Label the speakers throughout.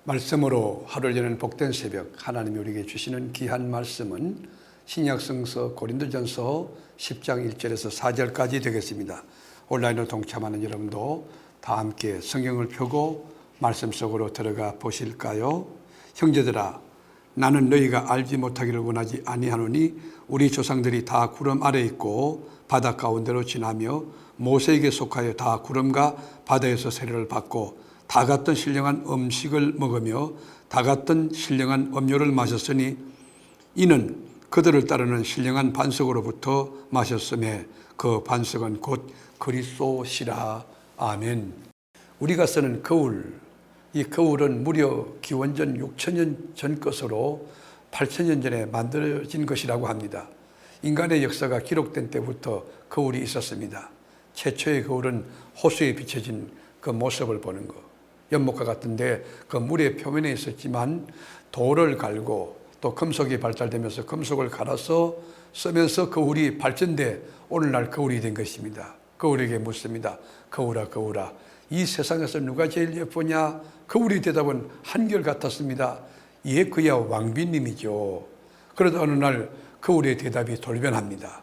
Speaker 1: 말씀으로 하루를 여는 복된 새벽, 하나님이 우리에게 주시는 귀한 말씀은 신약성서 고린도전서 10장 1절에서 4절까지 되겠습니다. 온라인으로 동참하는 여러분도 다 함께 성경을 펴고 말씀 속으로 들어가 보실까요? 형제들아, 나는 너희가 알지 못하기를 원하지 아니하노니 우리 조상들이 다 구름 아래 있고 바다 가운데로 지나며 모세에게 속하여 다 구름과 바다에서 세례를 받고 다 같은 신령한 음식을 먹으며 다 같은 신령한 음료를 마셨으니 이는 그들을 따르는 신령한 반석으로부터 마셨음에 그 반석은 곧 그리스도시라. 아멘. 우리가 쓰는 거울, 이 거울은 무려 기원전 6천년 전 것으로 8천년 전에 만들어진 것이라고 합니다. 인간의 역사가 기록된 때부터 거울이 있었습니다. 최초의 거울은 호수에 비춰진 그 모습을 보는 것, 연못과 같은데 그 물의 표면에 있었지만 돌을 갈고 또 금속이 발달되면서 금속을 갈아서 쓰면서 거울이 발전돼 오늘날 거울이 된 것입니다. 거울에게 묻습니다. 거울아, 거울아, 이 세상에서 누가 제일 예쁘냐? 거울이 대답은 한결같았습니다. 예, 그야 왕비님이죠. 그러다 어느 날 거울의 대답이 돌변합니다.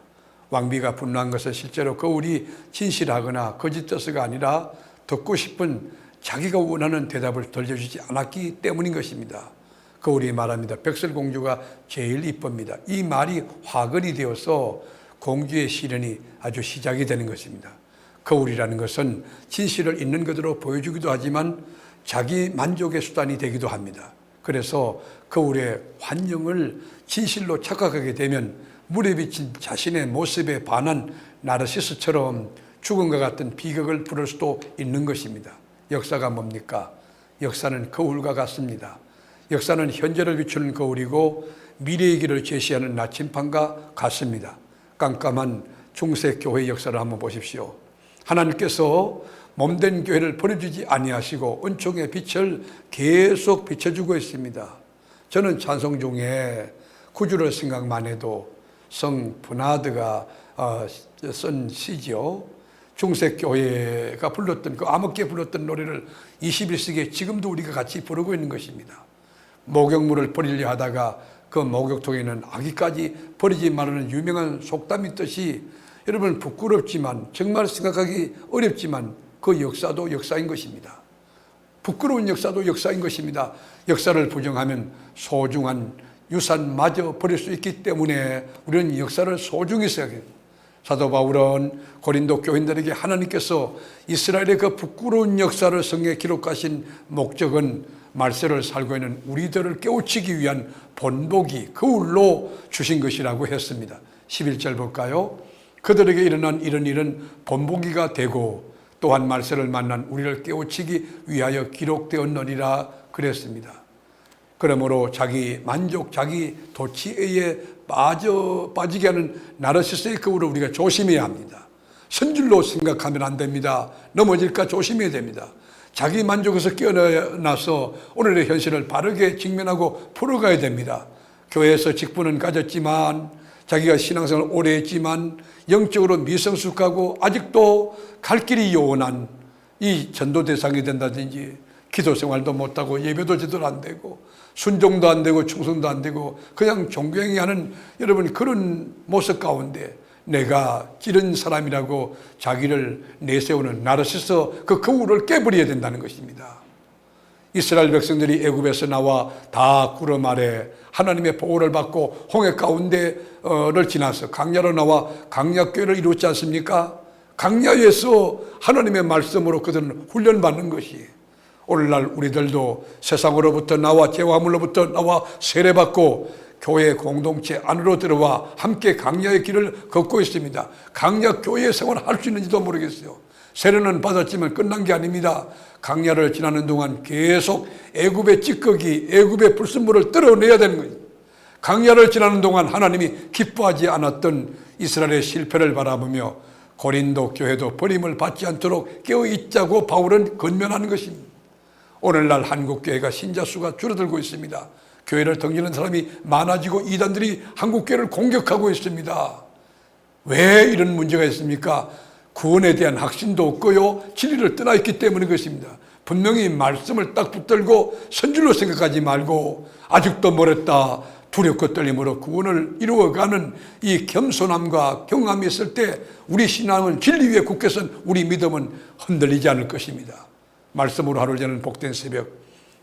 Speaker 1: 왕비가 분노한 것은 실제로 거울이 진실하거나 거짓돼서가 아니라 듣고 싶은 자기가 원하는 대답을 들려주지 않았기 때문인 것입니다. 거울이 말합니다. 백설공주가 제일 이쁩니다. 이 말이 화근이 되어서 공주의 시련이 아주 시작이 되는 것입니다. 거울이라는 것은 진실을 있는 그대로 보여주기도 하지만 자기 만족의 수단이 되기도 합니다. 그래서 거울의 환영을 진실로 착각하게 되면 물에 비친 자신의 모습에 반한 나르시스처럼 죽음과 같은 비극을 부를 수도 있는 것입니다. 역사가 뭡니까? 역사는 거울과 같습니다. 역사는 현재를 비추는 거울이고 미래의 길을 제시하는 나침판과 같습니다. 깜깜한 중세 교회의 역사를 한번 보십시오. 하나님께서 몸된 교회를 버려주지 아니하시고 은총의 빛을 계속 비춰주고 있습니다. 저는 찬송 중에 구주를 생각만 해도 성 버나드가 쓴 시지요. 중세교회가 불렀던 그 암흑기에 불렀던 노래를 21세기에 지금도 우리가 같이 부르고 있는 것입니다. 목욕물을 버리려 하다가 그 목욕통에는 아기까지 버리지 말라는 유명한 속담이 있듯이 여러분, 부끄럽지만 정말 생각하기 어렵지만 그 역사도 역사인 것입니다. 부끄러운 역사도 역사인 것입니다. 역사를 부정하면 소중한 유산마저 버릴 수 있기 때문에 우리는 역사를 소중히 생각해요. 사도 바울은 고린도 교인들에게 하나님께서 이스라엘의 그 부끄러운 역사를 성경에 기록하신 목적은 말세를 살고 있는 우리들을 깨우치기 위한 본보기, 거울로 주신 것이라고 했습니다. 11절 볼까요? 그들에게 일어난 이런 일은 본보기가 되고 또한 말세를 만난 우리를 깨우치기 위하여 기록되었느니라 그랬습니다. 그러므로 자기 만족, 자기 도취에 빠지게 하는 나르시스의 거울을 우리가 조심해야 합니다. 선줄로 생각하면 안 됩니다. 넘어질까 조심해야 됩니다. 자기 만족에서 깨어나서 오늘의 현실을 바르게 직면하고 풀어가야 됩니다. 교회에서 직분은 가졌지만 자기가 신앙생활을 오래 했지만 영적으로 미성숙하고 아직도 갈 길이 요원한 이 전도 대상이 된다든지 기도 생활도 못하고 예배도 제대로 안 되고 순종도 안 되고 충성도 안 되고 그냥 존경하는 여러분 그런 모습 가운데 내가 이런 사람이라고 자기를 내세우는 나르시스 그 거울을 깨버려야 된다는 것입니다. 이스라엘 백성들이 애굽에서 나와 다 구름 아래 하나님의 보호를 받고 홍해 가운데를 지나서 강야로 나와 강야교회를 이루었지 않습니까? 강야에서 하나님의 말씀으로 그들은 훈련받는 것이에요. 오늘날 우리들도 세상으로부터 나와 죄화물로부터 나와 세례받고 교회 공동체 안으로 들어와 함께 강야의 길을 걷고 있습니다. 강야 교회 생활을 할 수 있는지도 모르겠어요. 세례는 받았지만 끝난 게 아닙니다. 강야를 지나는 동안 계속 애굽의 찌꺼기, 애굽의 불순물을 뜯어내야 되는 거예요. 강야를 지나는 동안 하나님이 기뻐하지 않았던 이스라엘의 실패를 바라보며 고린도 교회도 버림을 받지 않도록 깨어있자고 바울은 권면하는 것입니다. 오늘날 한국교회가 신자 수가 줄어들고 있습니다. 교회를 등지는 사람이 많아지고 이단들이 한국교회를 공격하고 있습니다. 왜 이런 문제가 있습니까? 구원에 대한 확신도 없고요, 진리를 떠나 있기 때문인 것입니다. 분명히 말씀을 딱 붙들고 선줄로 생각하지 말고 아직도 멀었다 두렵고 떨림으로 구원을 이루어가는 이 겸손함과 경험이 있을 때 우리 신앙은 진리 위에 굳게선 우리 믿음은 흔들리지 않을 것입니다. 말씀으로 하루를 여는 복된 새벽,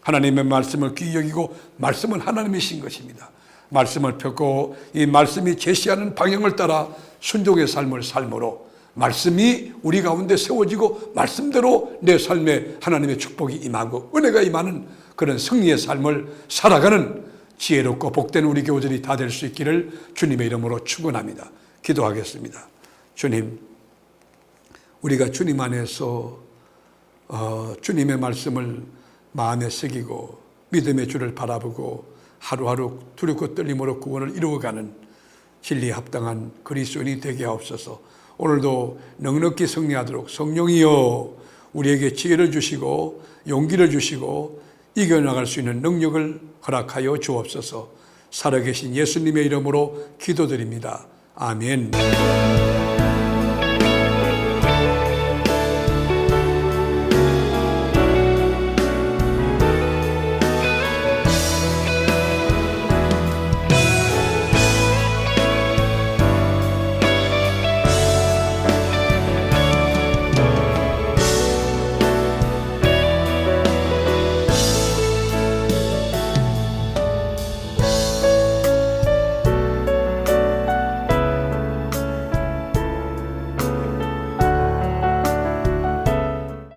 Speaker 1: 하나님의 말씀을 귀히 여기고 말씀은 하나님이신 것입니다. 말씀을 펴고 이 말씀이 제시하는 방향을 따라 순종의 삶을 삶으로 말씀이 우리 가운데 세워지고 말씀대로 내 삶에 하나님의 축복이 임하고 은혜가 임하는 그런 승리의 삶을 살아가는 지혜롭고 복된 우리 교우들이 다 될 수 있기를 주님의 이름으로 축원합니다. 기도하겠습니다. 주님, 우리가 주님 안에서 주님의 말씀을 마음에 새기고 믿음의 주를 바라보고 하루하루 두렵고 떨림으로 구원을 이루어가는 진리에 합당한 그리스도인이 되게 하옵소서. 오늘도 넉넉히 승리하도록 성령이여 우리에게 지혜를 주시고 용기를 주시고 이겨나갈 수 있는 능력을 허락하여 주옵소서. 살아계신 예수님의 이름으로 기도드립니다. 아멘.